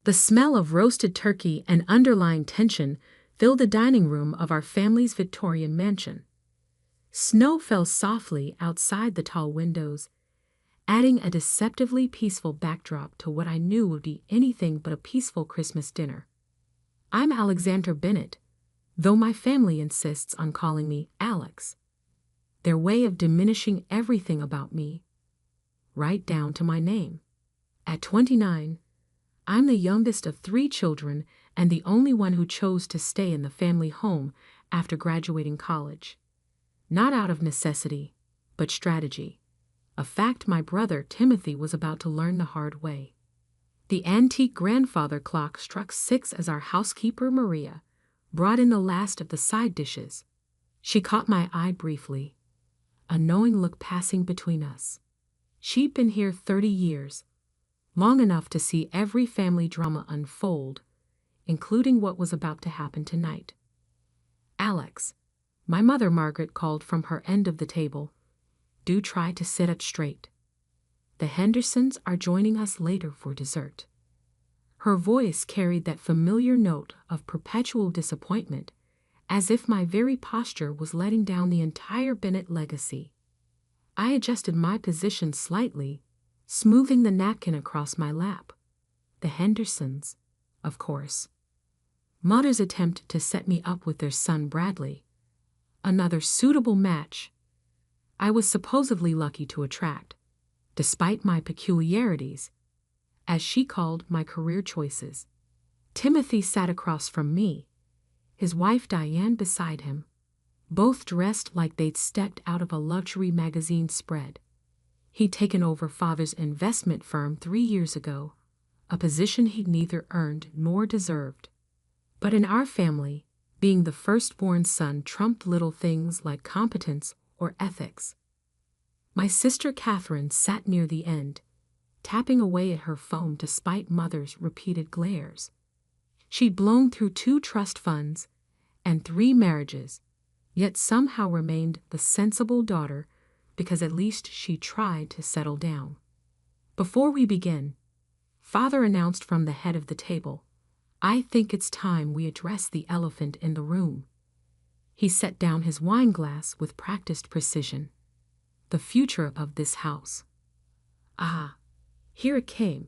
The smell of roasted turkey and underlying tension filled the dining room of our family's Victorian mansion. Snow fell softly outside the tall windows, adding a deceptively peaceful backdrop to what I knew would be anything but a peaceful Christmas dinner. I'm Alexander Bennett, though my family insists on calling me Alex. Their way of diminishing everything about me, right down to my name. At 29, I'm the youngest of 3 children and the only one who chose to stay in the family home after graduating college. Not out of necessity, but strategy. A fact my brother Timothy was about to learn the hard way. The antique grandfather clock struck 6 as our housekeeper Maria brought in the last of the side dishes. She caught my eye briefly, a knowing look passing between us. She'd been here 30 years, long enough to see every family drama unfold, including what was about to happen tonight. Alex, my mother Margaret called from her end of the table, do try to sit up straight. The Hendersons are joining us later for dessert. Her voice carried that familiar note of perpetual disappointment, as if my very posture was letting down the entire Bennett legacy. I adjusted my position slightly, smoothing the napkin across my lap. The Hendersons, of course. Mother's attempt to set me up with their son Bradley. Another suitable match I was supposedly lucky to attract, despite my peculiarities, as she called my career choices. Timothy sat across from me, his wife Diane beside him, both dressed like they'd stepped out of a luxury magazine spread. He'd taken over father's investment firm 3 years ago, a position he'd neither earned nor deserved. But in our family, being the firstborn son trumped little things like competence or ethics. My sister Catherine sat near the end, tapping away at her phone despite mother's repeated glares. She'd blown through 2 trust funds and 3 marriages, yet somehow remained the sensible daughter because at least she tried to settle down. Before we begin, Father announced from the head of the table, I think it's time we address the elephant in the room. He set down his wine glass with practiced precision. The future of this house. Ah, here it came.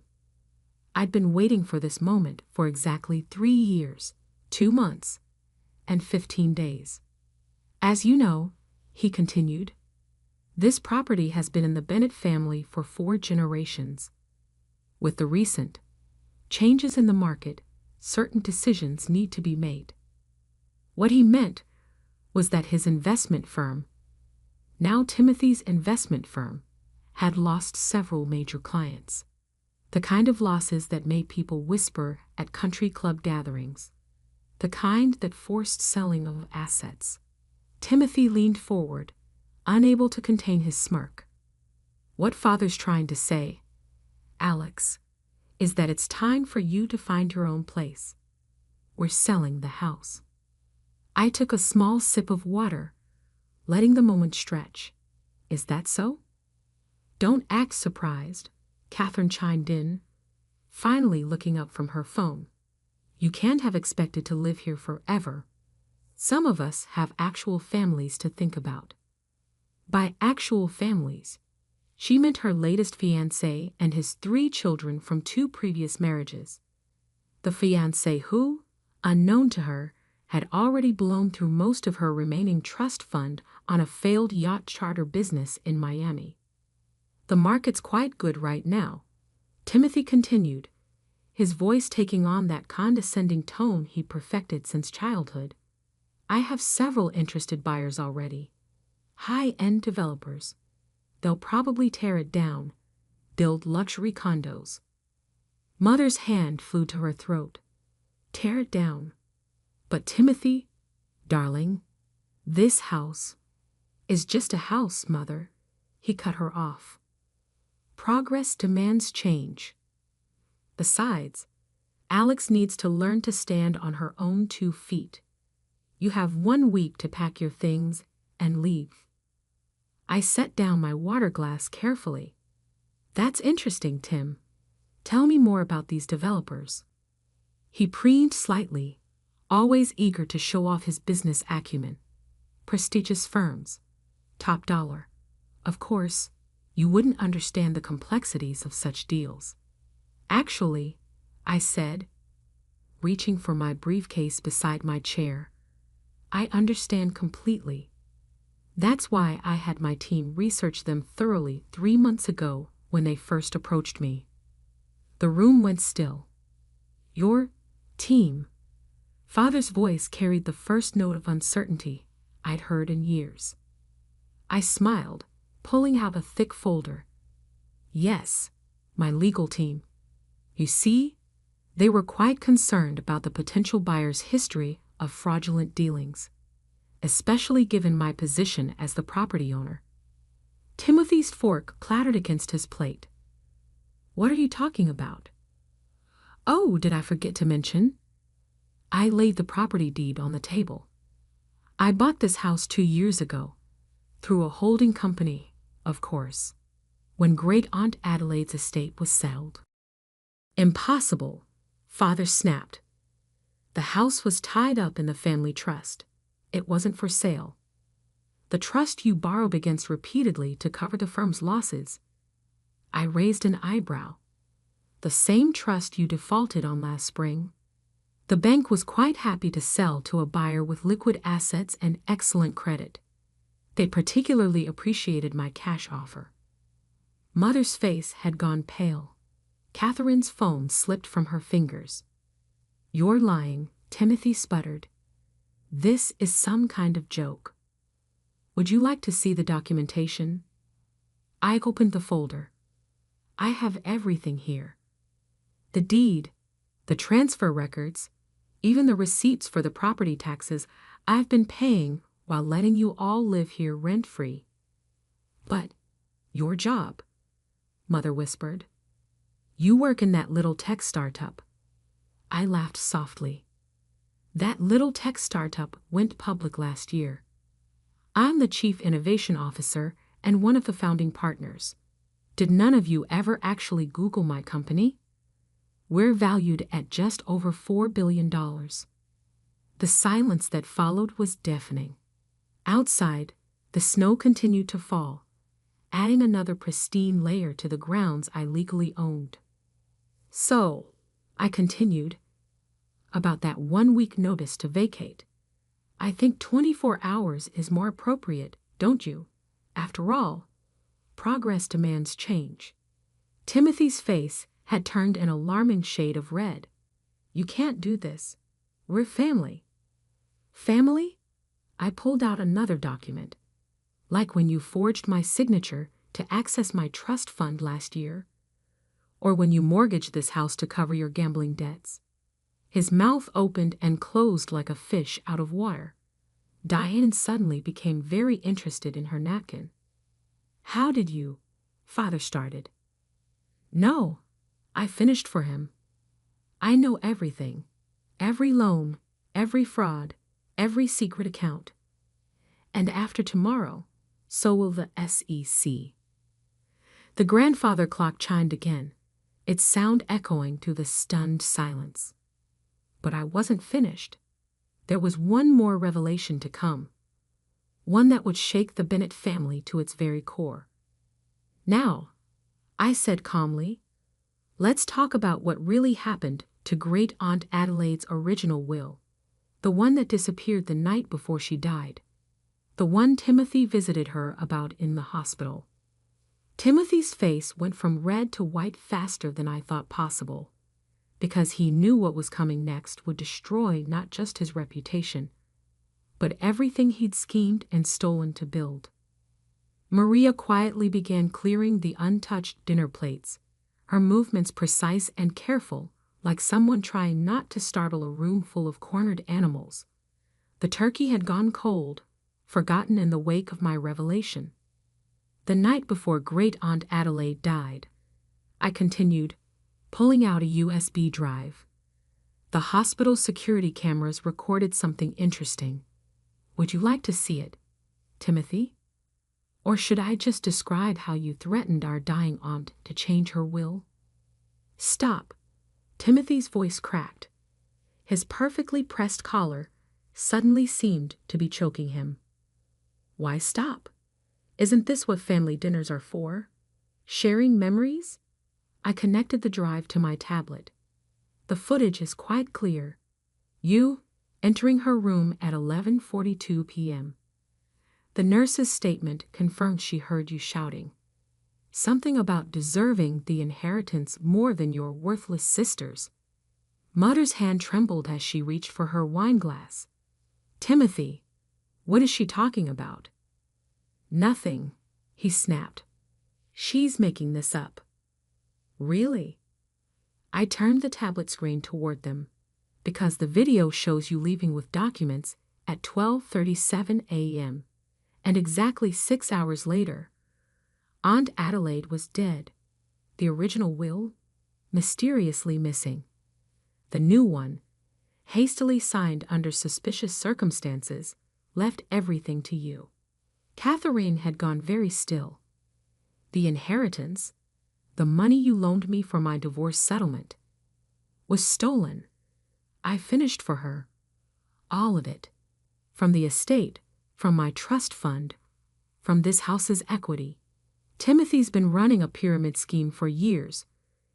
I'd been waiting for this moment for exactly 3 years, 2 months, and 15 days. As you know, he continued, this property has been in the Bennett family for 4 generations. With the recent changes in the market, certain decisions need to be made. What he meant was that his investment firm, now Timothy's investment firm, had lost several major clients. The kind of losses that made people whisper at country club gatherings. The kind that forced selling of assets. Timothy leaned forward, unable to contain his smirk. What Father's trying to say, Alex, is that it's time for you to find your own place. We're selling the house. I took a small sip of water, letting the moment stretch. Is that so? Don't act surprised, Catherine chimed in, finally looking up from her phone. You can't have expected to live here forever. Some of us have actual families to think about. By actual families, she meant her latest fiancé and his 3 children from 2 previous marriages. The fiancé who, unknown to her, had already blown through most of her remaining trust fund on a failed yacht charter business in Miami. The market's quite good right now, Timothy continued, his voice taking on that condescending tone he perfected since childhood. I have several interested buyers already. High-end developers. They'll probably tear it down, build luxury condos. Mother's hand flew to her throat. Tear it down. But Timothy, darling, this house is just a house, Mother. He cut her off. Progress demands change. Besides, Alex needs to learn to stand on her own 2 feet. You have 1 week to pack your things and leave. I set down my water glass carefully. That's interesting, Tim. Tell me more about these developers. He preened slightly, always eager to show off his business acumen. Prestigious firms. Top dollar. Of course, you wouldn't understand the complexities of such deals. Actually, I said, reaching for my briefcase beside my chair, I understand completely. That's why I had my team research them thoroughly 3 months ago when they first approached me. The room went still. Your team. Father's voice carried the first note of uncertainty I'd heard in years. I smiled, pulling out a thick folder. Yes, my legal team. You see, they were quite concerned about the potential buyer's history of fraudulent dealings, especially given my position as the property owner. Timothy's fork clattered against his plate. What are you talking about? Oh, did I forget to mention? I laid the property deed on the table. I bought this house 2 years ago, through a holding company, of course, when Great Aunt Adelaide's estate was settled. Impossible, Father snapped. The house was tied up in the family trust. It wasn't for sale. The trust you borrowed against repeatedly to cover the firm's losses. I raised an eyebrow. The same trust you defaulted on last spring. The bank was quite happy to sell to a buyer with liquid assets and excellent credit. They particularly appreciated my cash offer. Mother's face had gone pale. Catherine's phone slipped from her fingers. You're lying, Timothy sputtered. This is some kind of joke. Would you like to see the documentation? I opened the folder. I have everything here. The deed, the transfer records, even the receipts for the property taxes I've been paying while letting you all live here rent-free. But your job, Mother whispered. You work in that little tech startup. I laughed softly. That little tech startup went public last year. I'm the Chief Innovation Officer and one of the founding partners. Did none of you ever actually Google my company? We're valued at just over $4 billion. The silence that followed was deafening. Outside, the snow continued to fall, adding another pristine layer to the grounds I legally owned. So, I continued, about that 1-week notice to vacate. I think 24 hours is more appropriate, don't you? After all, progress demands change. Timothy's face had turned an alarming shade of red. You can't do this. We're family. Family? I pulled out another document. Like when you forged my signature to access my trust fund last year, or when you mortgaged this house to cover your gambling debts. His mouth opened and closed like a fish out of water. Diane suddenly became very interested in her napkin. How did you? Father started. No, I finished for him. I know everything. Every loan, every fraud, every secret account. And after tomorrow, so will the SEC. The grandfather clock chimed again, its sound echoing through the stunned silence. But I wasn't finished. There was one more revelation to come. One that would shake the Bennett family to its very core. Now, I said calmly, let's talk about what really happened to Great Aunt Adelaide's original will, the one that disappeared the night before she died, the one Timothy visited her about in the hospital. Timothy's face went from red to white faster than I thought possible, because he knew what was coming next would destroy not just his reputation, but everything he'd schemed and stolen to build. Maria quietly began clearing the untouched dinner plates, her movements precise and careful, like someone trying not to startle a room full of cornered animals. The turkey had gone cold, forgotten in the wake of my revelation. The night before Great Aunt Adelaide died, I continued, pulling out a USB drive. The hospital security cameras recorded something interesting. Would you like to see it, Timothy? Or should I just describe how you threatened our dying aunt to change her will? Stop. Timothy's voice cracked. His perfectly pressed collar suddenly seemed to be choking him. Why stop? Isn't this what family dinners are for? Sharing memories? I connected the drive to my tablet. The footage is quite clear. You entering her room at 11:42 p.m. The nurse's statement confirmed she heard you shouting. Something about deserving the inheritance more than your worthless sisters. Mother's hand trembled as she reached for her wine glass. Timothy, what is she talking about? Nothing, he snapped. She's making this up. Really? I turned the tablet screen toward them, because the video shows you leaving with documents at 12:37 a.m., and exactly 6 hours later, Aunt Adelaide was dead. The original will, mysteriously missing. The new one, hastily signed under suspicious circumstances, left everything to you. Catherine had gone very still. The inheritance, the money you loaned me for my divorce settlement, was stolen. I finished for her. All of it. From the estate, from my trust fund, from this house's equity. Timothy's been running a pyramid scheme for years,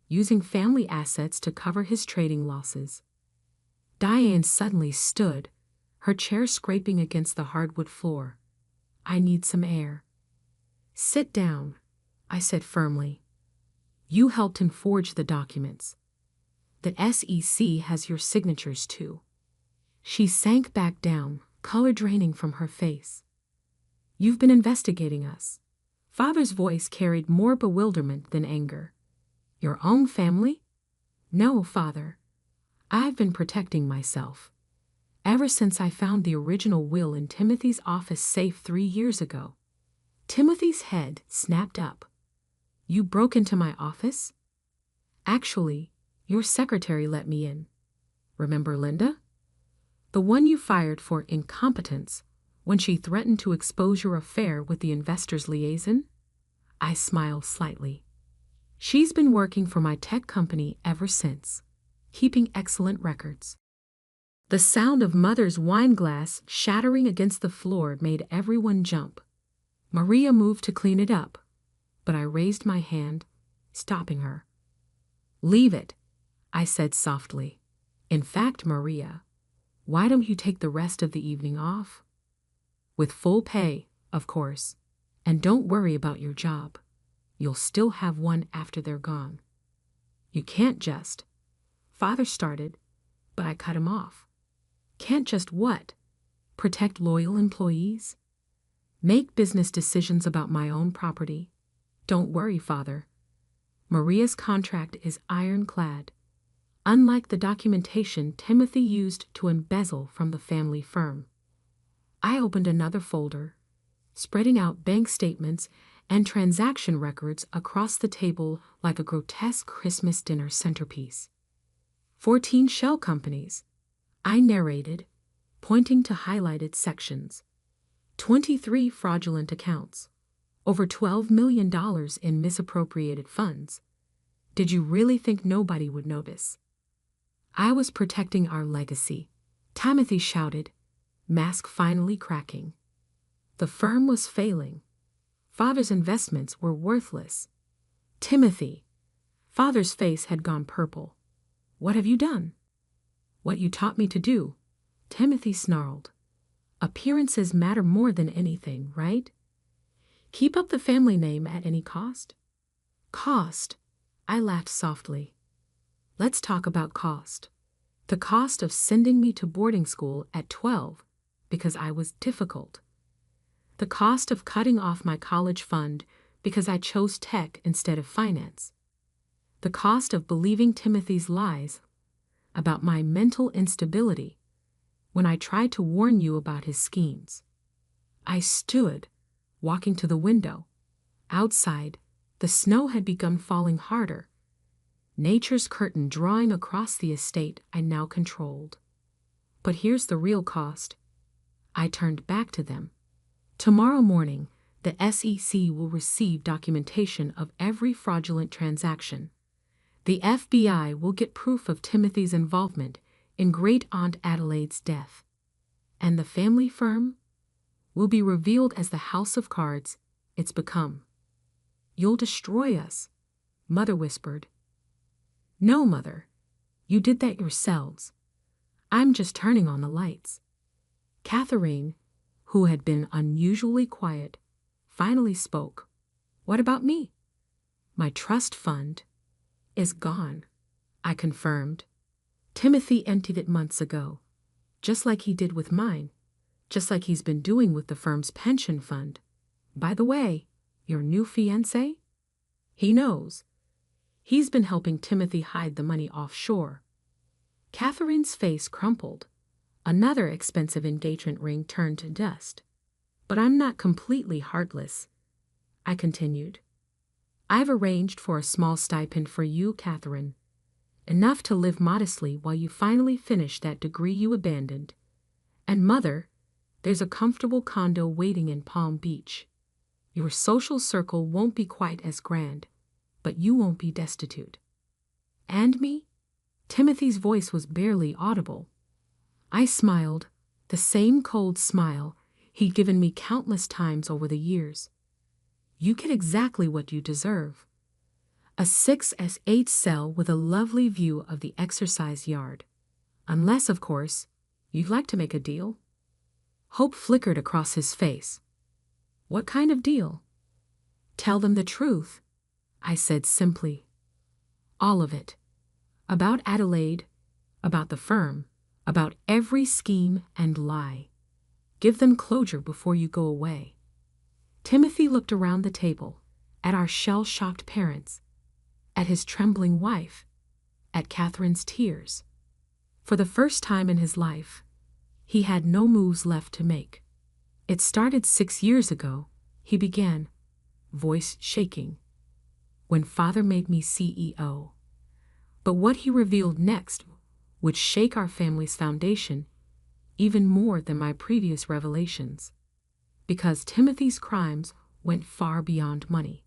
using family assets to cover his trading losses. Diane suddenly stood, her chair scraping against the hardwood floor. I need some air. Sit down, I said firmly. You helped him forge the documents. The SEC has your signatures too. She sank back down, color draining from her face. You've been investigating us. Father's voice carried more bewilderment than anger. Your own family? No, Father. I've been protecting myself. Ever since I found the original will in Timothy's office safe 3 years ago. Timothy's head snapped up. You broke into my office? Actually, your secretary let me in. Remember Linda? The one you fired for incompetence when she threatened to expose your affair with the investor's liaison? I smiled slightly. She's been working for my tech company ever since, keeping excellent records. The sound of Mother's wine glass shattering against the floor made everyone jump. Maria moved to clean it up, but I raised my hand, stopping her. Leave it, I said softly. In fact, Maria, why don't you take the rest of the evening off? With full pay, of course, and don't worry about your job. You'll still have one after they're gone. You can't just. Father started, but I cut him off. Can't just what? Protect loyal employees? Make business decisions about my own property? Don't worry, Father. Maria's contract is ironclad, unlike the documentation Timothy used to embezzle from the family firm. I opened another folder, spreading out bank statements and transaction records across the table like a grotesque Christmas dinner centerpiece. 14 shell companies, I narrated, pointing to highlighted sections. 23 fraudulent accounts. Over $12 million in misappropriated funds. Did you really think nobody would notice? I was protecting our legacy, Timothy shouted, mask finally cracking. The firm was failing. Father's investments were worthless. Timothy. Father's face had gone purple. What have you done? What you taught me to do, Timothy snarled. Appearances matter more than anything, right? Keep up the family name at any cost? Cost? I laughed softly. Let's talk about cost. The cost of sending me to boarding school at 12 because I was difficult. The cost of cutting off my college fund because I chose tech instead of finance. The cost of believing Timothy's lies about my mental instability when I tried to warn you about his schemes. I stood, walking to the window. Outside, the snow had begun falling harder, nature's curtain drawing across the estate I now controlled. But here's the real cost. I turned back to them. Tomorrow morning, the SEC will receive documentation of every fraudulent transaction. The FBI will get proof of Timothy's involvement in Great Aunt Adelaide's death. And the family firm will be revealed as the house of cards it's become. You'll destroy us, Mother whispered. No, Mother. You did that yourselves. I'm just turning on the lights. Catherine, who had been unusually quiet, finally spoke. What about me? My trust fund is gone, I confirmed. Timothy emptied it months ago, just like he did with mine, just like he's been doing with the firm's pension fund. By the way, your new fiancé? He knows. He's been helping Timothy hide the money offshore. Catherine's face crumpled. Another expensive engagement ring turned to dust. But I'm not completely heartless, I continued. I've arranged for a small stipend for you, Catherine. Enough to live modestly while you finally finish that degree you abandoned. And Mother, there's a comfortable condo waiting in Palm Beach. Your social circle won't be quite as grand, but you won't be destitute. And me? Timothy's voice was barely audible. I smiled, the same cold smile he'd given me countless times over the years. You get exactly what you deserve. A 6S8 cell with a lovely view of the exercise yard. Unless, of course, you'd like to make a deal. Hope flickered across his face. What kind of deal? Tell them the truth, I said simply. All of it. About Adelaide, about the firm, about every scheme and lie. Give them closure before you go away. Timothy looked around the table, at our shell-shocked parents, at his trembling wife, at Catherine's tears. For the first time in his life, he had no moves left to make. It started 6 years ago, he began, voice shaking, when Father made me CEO. But what he revealed next would shake our family's foundation even more than my previous revelations. Because Timothy's crimes went far beyond money.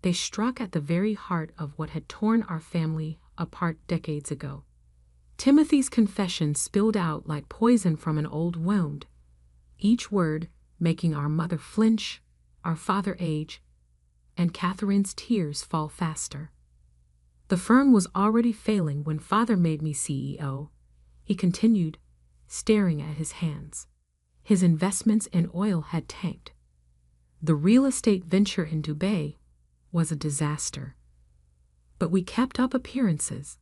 They struck at the very heart of what had torn our family apart decades ago. Timothy's confession spilled out like poison from an old wound, each word making our mother flinch, our father age, and Catherine's tears fall faster. The firm was already failing when Father made me CEO, he continued, staring at his hands. His investments in oil had tanked. The real estate venture in Dubai was a disaster. But we kept up appearances,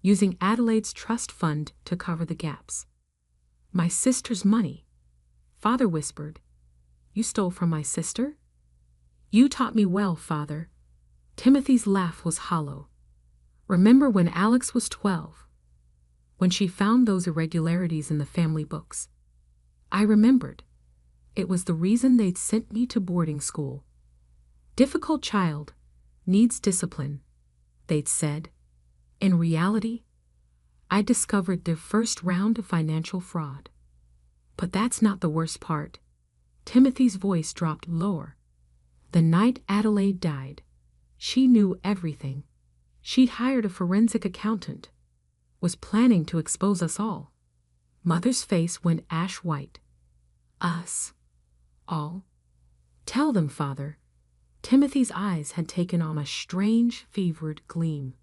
using Adelaide's trust fund to cover the gaps. My sister's money, Father whispered. You stole from my sister? You taught me well, Father. Timothy's laugh was hollow. Remember when Alex was 12? When she found those irregularities in the family books? I remembered. It was the reason they'd sent me to boarding school. Difficult child, needs discipline, they'd said. In reality, I discovered their first round of financial fraud. But that's not the worst part. Timothy's voice dropped lower. The night Adelaide died, she knew everything. She'd hired a forensic accountant, was planning to expose us all. Mother's face went ash white. Us. All. Tell them, Father. Timothy's eyes had taken on a strange, fevered gleam.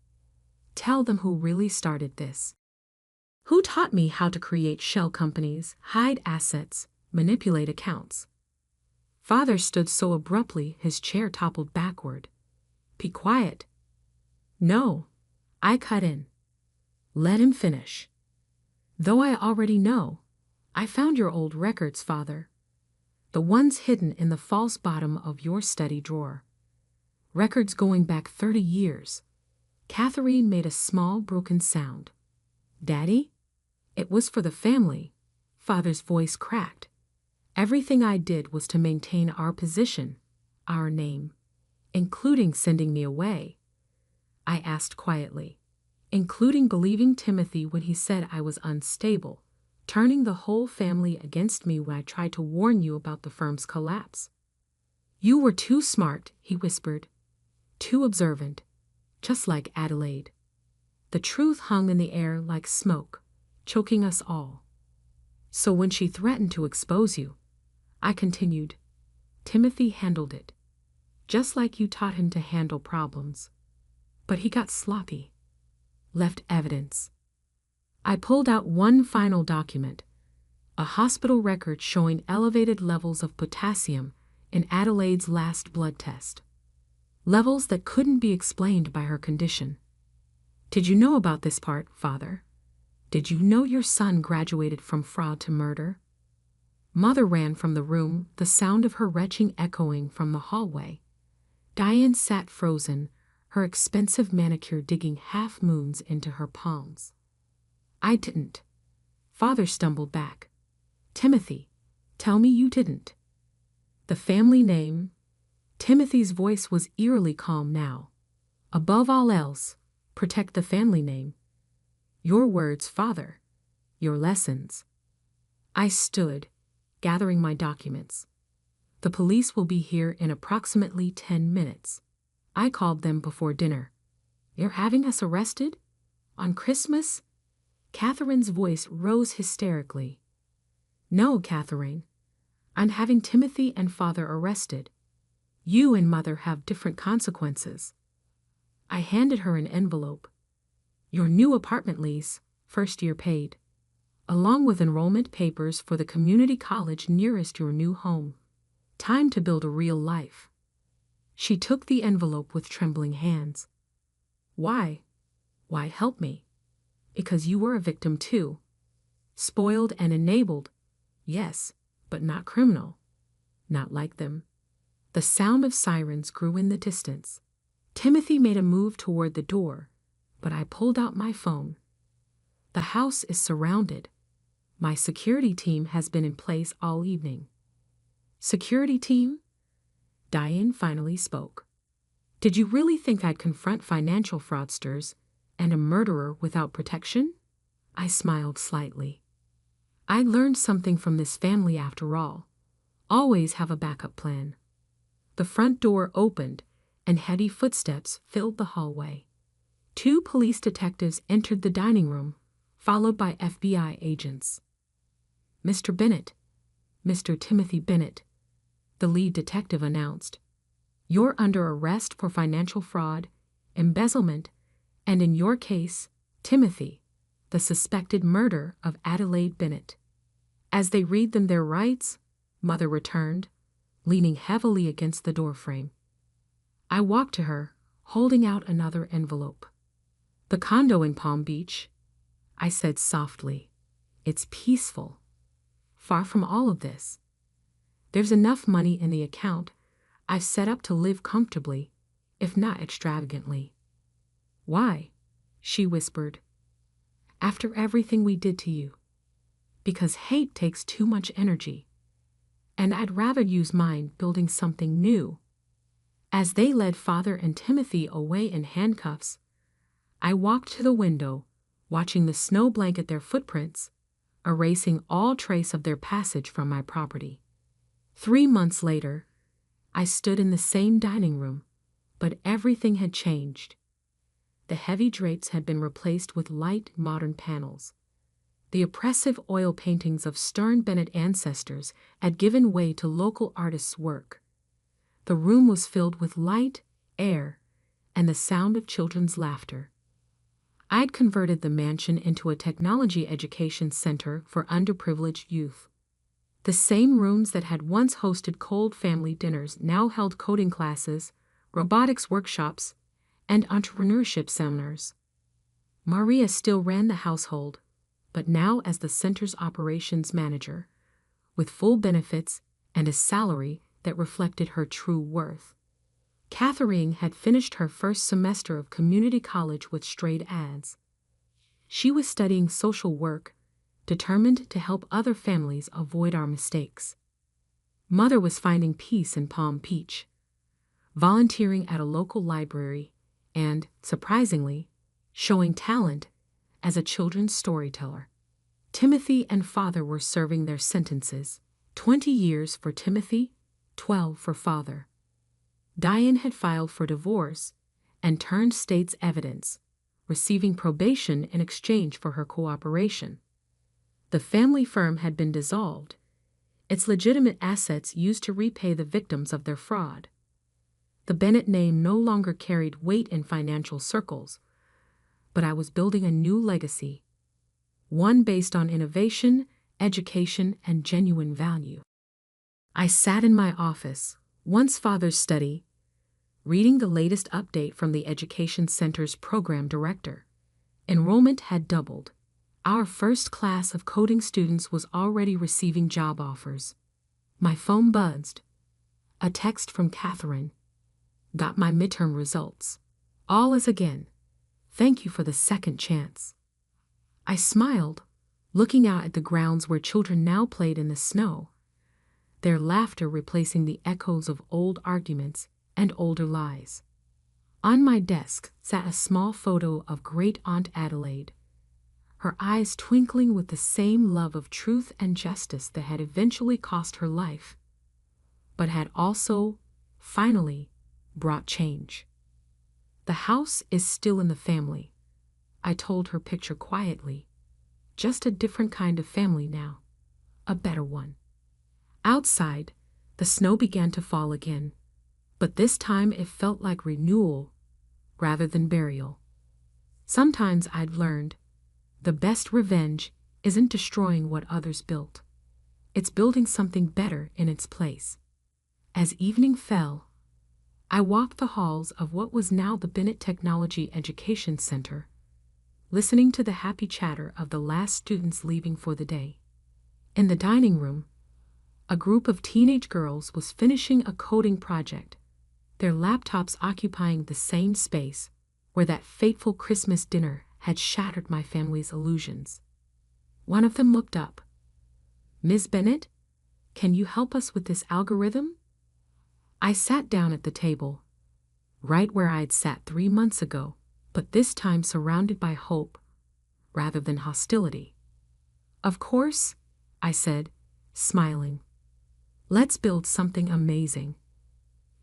Tell them who really started this. Who taught me how to create shell companies, hide assets, manipulate accounts? Father stood so abruptly his chair toppled backward. Be quiet. No. I cut in. Let him finish. Though I already know, I found your old records, Father. The ones hidden in the false bottom of your study drawer. Records going back 30 years. Catherine made a small, broken sound. Daddy? It was for the family. Father's voice cracked. Everything I did was to maintain our position, our name, including sending me away. I asked quietly, including believing Timothy when he said I was unstable, turning the whole family against me when I tried to warn you about the firm's collapse. You were too smart, he whispered, too observant, just like Adelaide. The truth hung in the air like smoke, choking us all. So when she threatened to expose you, I continued, Timothy handled it, just like you taught him to handle problems. But he got sloppy, left evidence. I pulled out one final document, a hospital record showing elevated levels of potassium in Adelaide's last blood test. Levels that couldn't be explained by her condition. Did you know about this part, Father? Did you know your son graduated from fraud to murder? Mother ran from the room, the sound of her retching echoing from the hallway. Diane sat frozen, her expensive manicure digging half-moons into her palms. I didn't. Father stumbled back. Timothy, tell me you didn't. The family name? Timothy's voice was eerily calm now. Above all else, protect the family name. Your words, Father. Your lessons. I stood, gathering my documents. The police will be here in approximately 10 minutes. I called them before dinner. You're having us arrested? On Christmas? Catherine's voice rose hysterically. No, Catherine. I'm having Timothy and Father arrested. You and Mother have different consequences. I handed her an envelope. Your new apartment lease, first year paid, along with enrollment papers for the community college nearest your new home. Time to build a real life. She took the envelope with trembling hands. Why? Why help me? Because you were a victim too. Spoiled and enabled. Yes, but not criminal. Not like them. The sound of sirens grew in the distance. Timothy made a move toward the door, but I pulled out my phone. The house is surrounded. My security team has been in place all evening. Security team? Diane finally spoke. Did you really think I'd confront financial fraudsters and a murderer without protection? I smiled slightly. I learned something from this family after all. Always have a backup plan. The front door opened, and heavy footsteps filled the hallway. 2 police detectives entered the dining room, followed by FBI agents. Mr. Bennett, Mr. Timothy Bennett, the lead detective announced. You're under arrest for financial fraud, embezzlement, and in your case, Timothy, the suspected murder of Adelaide Bennett. As they read them their rights, Mother returned, leaning heavily against the doorframe. I walked to her, holding out another envelope. The condo in Palm Beach, I said softly. It's peaceful. Far from all of this. There's enough money in the account I've set up to live comfortably, if not extravagantly. Why? She whispered. After everything we did to you. Because hate takes too much energy. And I'd rather use mine building something new. As they led Father and Timothy away in handcuffs, I walked to the window, watching the snow blanket their footprints, erasing all trace of their passage from my property. 3 months later, I stood in the same dining room, but everything had changed. The heavy drapes had been replaced with light, modern panels. The oppressive oil paintings of stern Bennett ancestors had given way to local artists' work. The room was filled with light, air, and the sound of children's laughter. I'd converted the mansion into a technology education center for underprivileged youth. The same rooms that had once hosted cold family dinners now held coding classes, robotics workshops, and entrepreneurship seminars. Maria still ran the household, but now as the center's operations manager, with full benefits and a salary that reflected her true worth. Catherine had finished her first semester of community college with straight A's. She was studying social work, determined to help other families avoid our mistakes. Mother was finding peace in Palm Beach, volunteering at a local library, and, surprisingly, showing talent as a children's storyteller. Timothy and Father were serving their sentences, 20 years for Timothy, 12 for Father. Diane had filed for divorce and turned state's evidence, receiving probation in exchange for her cooperation. The family firm had been dissolved, its legitimate assets used to repay the victims of their fraud. The Bennett name no longer carried weight in financial circles, but I was building a new legacy, one based on innovation, education, and genuine value. I sat in my office, once father's study, reading the latest update from the Education Center's program director. Enrollment had doubled. Our first class of coding students was already receiving job offers. My phone buzzed. A text from Catherine. Got my midterm results. All is again. Thank you for the second chance. I smiled, looking out at the grounds where children now played in the snow, their laughter replacing the echoes of old arguments and older lies. On my desk sat a small photo of Great Aunt Adelaide, her eyes twinkling with the same love of truth and justice that had eventually cost her life, but had also, finally, brought change. The house is still in the family, I told her picture quietly. Just a different kind of family now, a better one. Outside, the snow began to fall again, but this time it felt like renewal rather than burial. Sometimes I'd learned the best revenge isn't destroying what others built. It's building something better in its place. As evening fell, I walked the halls of what was now the Bennett Technology Education Center, listening to the happy chatter of the last students leaving for the day. In the dining room, a group of teenage girls was finishing a coding project, their laptops occupying the same space where that fateful Christmas dinner had shattered my family's illusions. One of them looked up. "Ms. Bennett, can you help us with this algorithm?" I sat down at the table, right where I'd sat 3 months ago, but this time surrounded by hope rather than hostility. "Of course," I said, smiling. "Let's build something amazing.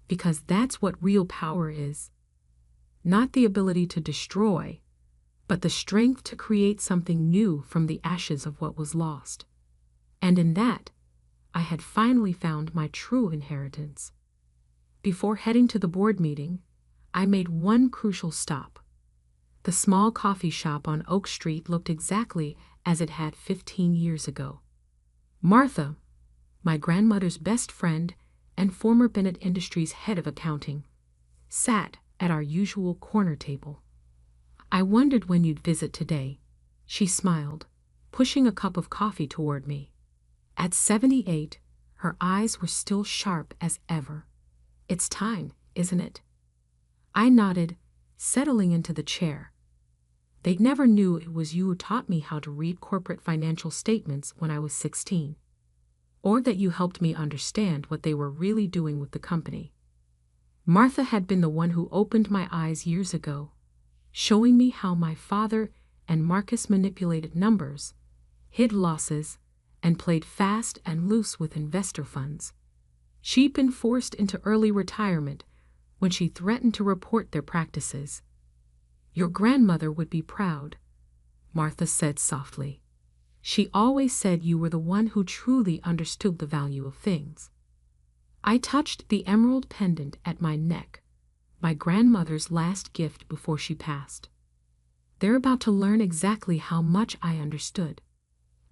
Because that's what real power is. Not the ability to destroy, but the strength to create something new from the ashes of what was lost." And in that, I had finally found my true inheritance. Before heading to the board meeting, I made one crucial stop. The small coffee shop on Oak Street looked exactly as it had 15 years ago. Martha, my grandmother's best friend and former Bennett Industries head of accounting, sat at our usual corner table. "I wondered when you'd visit today," she smiled, pushing a cup of coffee toward me. At 78, her eyes were still sharp as ever. "It's time, isn't it?" I nodded, settling into the chair. "They never knew it was you who taught me how to read corporate financial statements when I was 16. Or that you helped me understand what they were really doing with the company." Martha had been the one who opened my eyes years ago, showing me how my father and Marcus manipulated numbers, hid losses, and played fast and loose with investor funds. She'd been forced into early retirement when she threatened to report their practices. "Your grandmother would be proud," Martha said softly. "She always said you were the one who truly understood the value of things." I touched the emerald pendant at my neck, my grandmother's last gift before she passed. They're about to learn exactly how much I understood.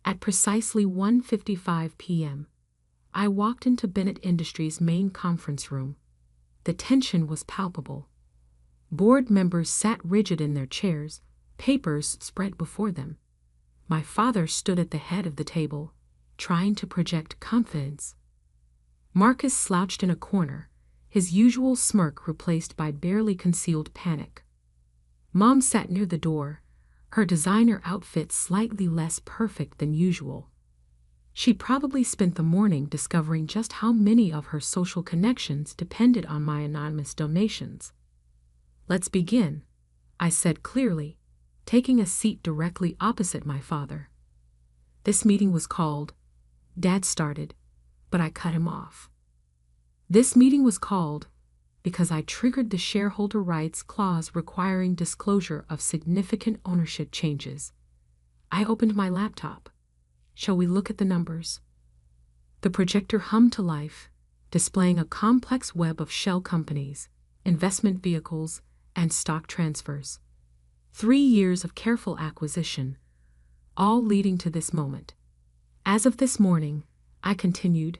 At precisely 1:55 p.m., I walked into Bennett Industries' main conference room. The tension was palpable. Board members sat rigid in their chairs, papers spread before them. My father stood at the head of the table, trying to project confidence. Marcus slouched in a corner, his usual smirk replaced by barely concealed panic. Mom sat near the door, her designer outfit slightly less perfect than usual. She probably spent the morning discovering just how many of her social connections depended on my anonymous donations. "Let's begin," I said clearly, taking a seat directly opposite my father. "This meeting was called," Dad started, but I cut him off. "This meeting was called because I triggered the shareholder rights clause requiring disclosure of significant ownership changes." I opened my laptop. Shall we look at the numbers? The projector hummed to life, displaying a complex web of shell companies, investment vehicles, and stock transfers. 3 years of careful acquisition, all leading to this moment. As of this morning, I continued,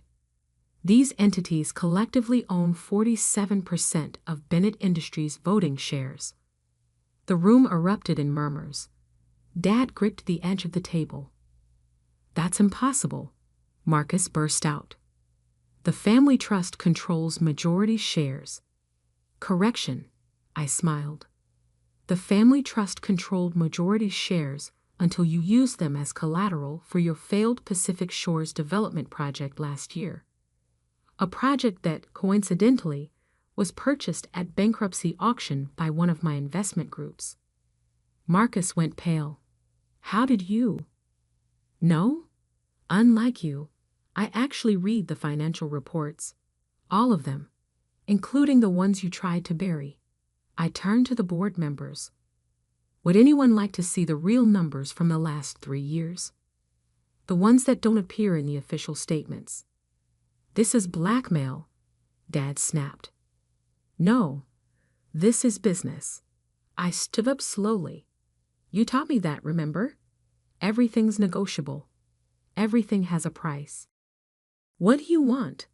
these entities collectively own 47% of Bennett Industries' voting shares. The room erupted in murmurs. Dad gripped the edge of the table. That's impossible, Marcus burst out. The family trust controls majority shares. Correction, I smiled. The family trust controlled majority shares until you used them as collateral for your failed Pacific Shores development project last year. A project that, coincidentally, was purchased at bankruptcy auction by one of my investment groups. Marcus went pale. How did you? No? Unlike you, I actually read the financial reports. All of them, including the ones you tried to bury. I turned to the board members. Would anyone like to see the real numbers from the last 3 years? The ones that don't appear in the official statements. This is blackmail, Dad snapped. No, this is business. I stood up slowly. You taught me that, remember? Everything's negotiable. Everything has a price. What do you want?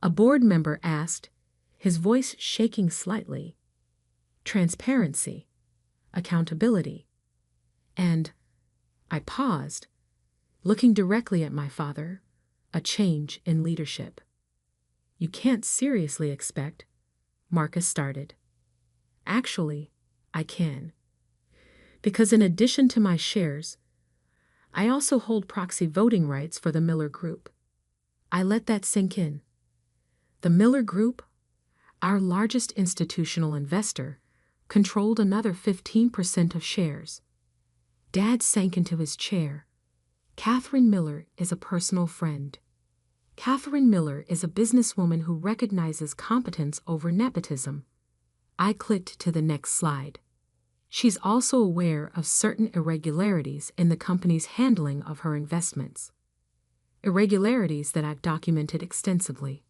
A board member asked, his voice shaking slightly. Transparency, accountability, and I paused, looking directly at my father, a change in leadership. You can't seriously expect, Marcus started. Actually, I can. Because in addition to my shares, I also hold proxy voting rights for the Miller Group. I let that sink in. The Miller Group, our largest institutional investor, controlled another 15% of shares. Dad sank into his chair. Catherine Miller is a personal friend. Catherine Miller is a businesswoman who recognizes competence over nepotism. I clicked to the next slide. She's also aware of certain irregularities in the company's handling of her investments. Irregularities that I've documented extensively.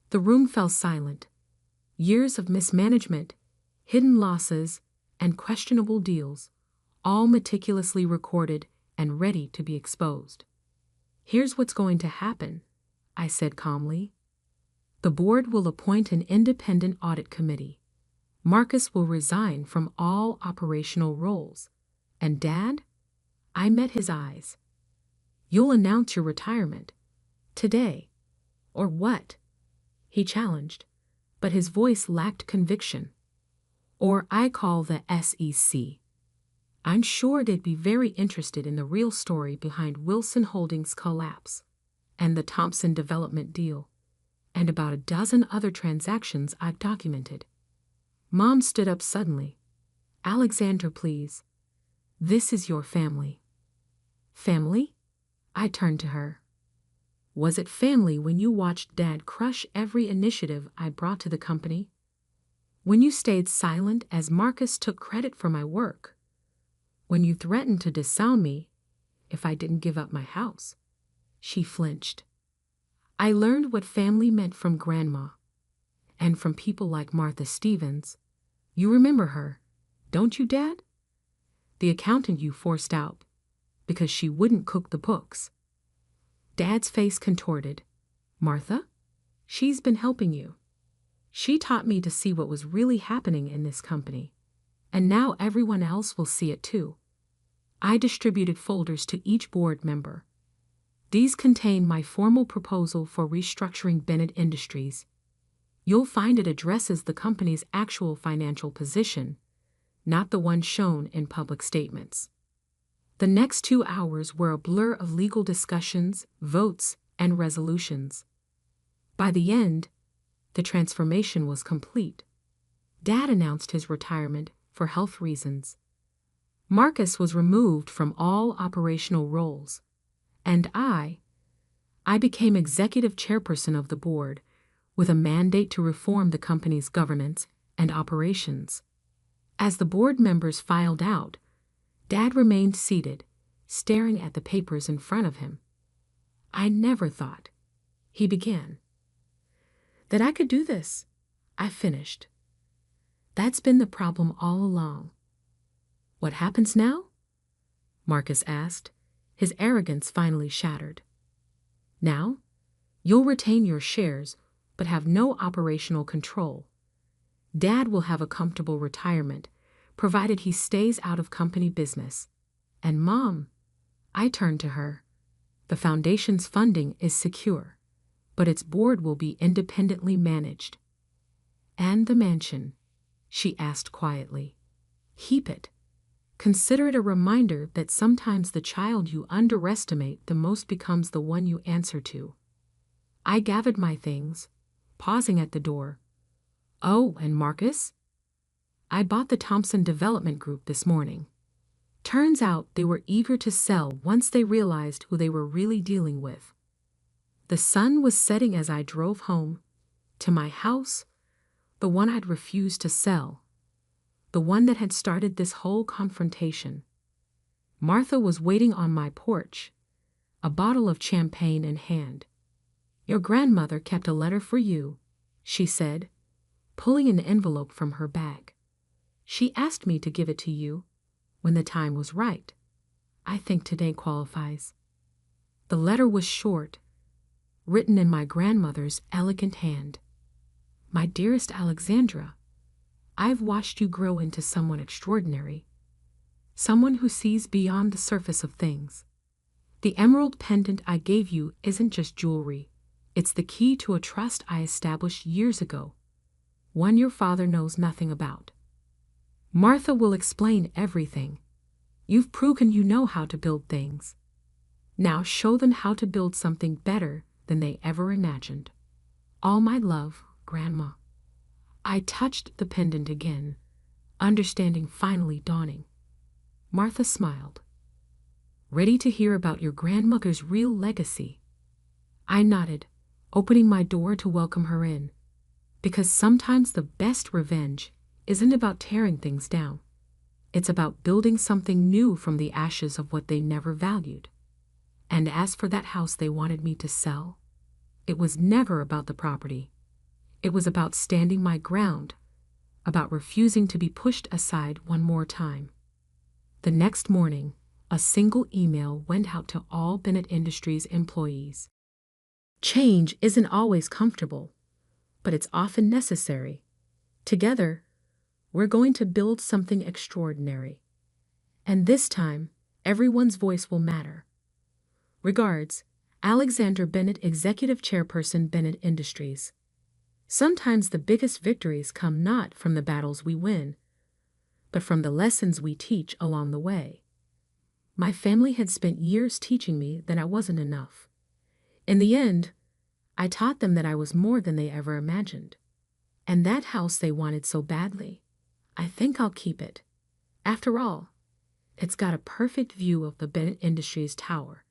The room fell silent. Years of mismanagement, hidden losses, and questionable deals, all meticulously recorded and ready to be exposed. Here's what's going to happen, I said calmly. The board will appoint an independent audit committee. Marcus will resign from all operational roles. And Dad? I met his eyes. You'll announce your retirement. Today. Or what? He challenged, but his voice lacked conviction. Or I call the SEC. I'm sure they'd be very interested in the real story behind Wilson Holdings' collapse, and the Thompson development deal, and about a dozen other transactions I've documented. Mom stood up suddenly. Alexander, please. This is your family. Family? I turned to her. Was it family when you watched Dad crush every initiative I brought to the company? When you stayed silent as Marcus took credit for my work? When you threatened to disown me if I didn't give up my house? She flinched. I learned what family meant from Grandma, and from people like Martha Stevens. You remember her, don't you, Dad? The accountant you forced out because she wouldn't cook the books. Dad's face contorted. Martha? She's been helping you. She taught me to see what was really happening in this company, and now everyone else will see it too. I distributed folders to each board member. These contain my formal proposal for restructuring Bennett Industries. You'll find it addresses the company's actual financial position, not the one shown in public statements. The next 2 hours were a blur of legal discussions, votes, and resolutions. By the end, the transformation was complete. Dad announced his retirement for health reasons. Marcus was removed from all operational roles, and I became executive chairperson of the board with a mandate to reform the company's governance and operations. As the board members filed out, Dad remained seated, staring at the papers in front of him. "I never thought," he began, "that I could do this," I finished. "That's been the problem all along." "What happens now?" Marcus asked, his arrogance finally shattered. "Now, you'll retain your shares, but have no operational control. Dad will have a comfortable retirement, provided he stays out of company business. And Mom," I turned to her, "the foundation's funding is secure, but its board will be independently managed." "And the mansion?" she asked quietly. "Keep it. Consider it a reminder that sometimes the child you underestimate the most becomes the one you answer to." I gathered my things, pausing at the door. "Oh, and Marcus?" "I bought the Thompson Development Group this morning. Turns out they were eager to sell once they realized who they were really dealing with." The sun was setting as I drove home, to my house, the one I'd refused to sell, the one that had started this whole confrontation. Martha was waiting on my porch, a bottle of champagne in hand. "Your grandmother kept a letter for you," she said, pulling an envelope from her bag. "She asked me to give it to you when the time was right. I think today qualifies." The letter was short, written in my grandmother's elegant hand. "My dearest Alexandra, I've watched you grow into someone extraordinary, someone who sees beyond the surface of things. The emerald pendant I gave you isn't just jewelry. It's the key to a trust I established years ago, one your father knows nothing about. Martha will explain everything. You've proven you know how to build things. Now show them how to build something better than they ever imagined. All my love, Grandma." I touched the pendant again, understanding finally dawning. Martha smiled. "Ready to hear about your grandmother's real legacy?" I nodded, opening my door to welcome her in, because sometimes the best revenge isn't about tearing things down. It's about building something new from the ashes of what they never valued. And as for that house they wanted me to sell, it was never about the property. It was about standing my ground, about refusing to be pushed aside one more time. The next morning, a single email went out to all Bennett Industries employees. Change isn't always comfortable, but it's often necessary. Together, we're going to build something extraordinary. And this time, everyone's voice will matter. Regards, Alexander Bennett, Executive Chairperson, Bennett Industries. Sometimes the biggest victories come not from the battles we win, but from the lessons we teach along the way. My family had spent years teaching me that I wasn't enough. In the end, I taught them that I was more than they ever imagined. And that house they wanted so badly, I think I'll keep it. After all, it's got a perfect view of the Bennett Industries Tower.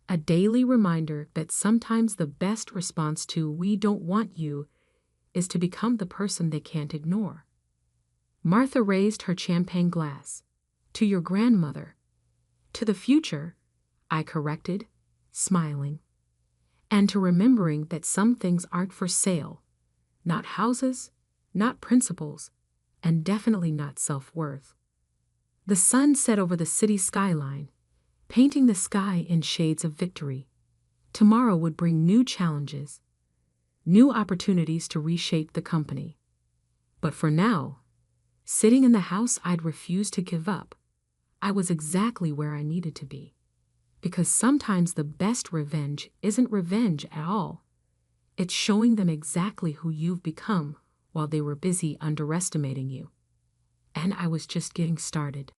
A daily reminder that sometimes the best response to "we don't want you" is to become the person they can't ignore. Martha raised her champagne glass. "To your grandmother." "To the future," I corrected, smiling. "And to remembering that some things aren't for sale. Not houses, not principles, and definitely not self-worth." The sun set over the city skyline, painting the sky in shades of victory. Tomorrow would bring new challenges, new opportunities to reshape the company. But for now, sitting in the house I'd refused to give up, I was exactly where I needed to be. Because sometimes the best revenge isn't revenge at all. It's showing them exactly who you've become while they were busy underestimating you. And I was just getting started.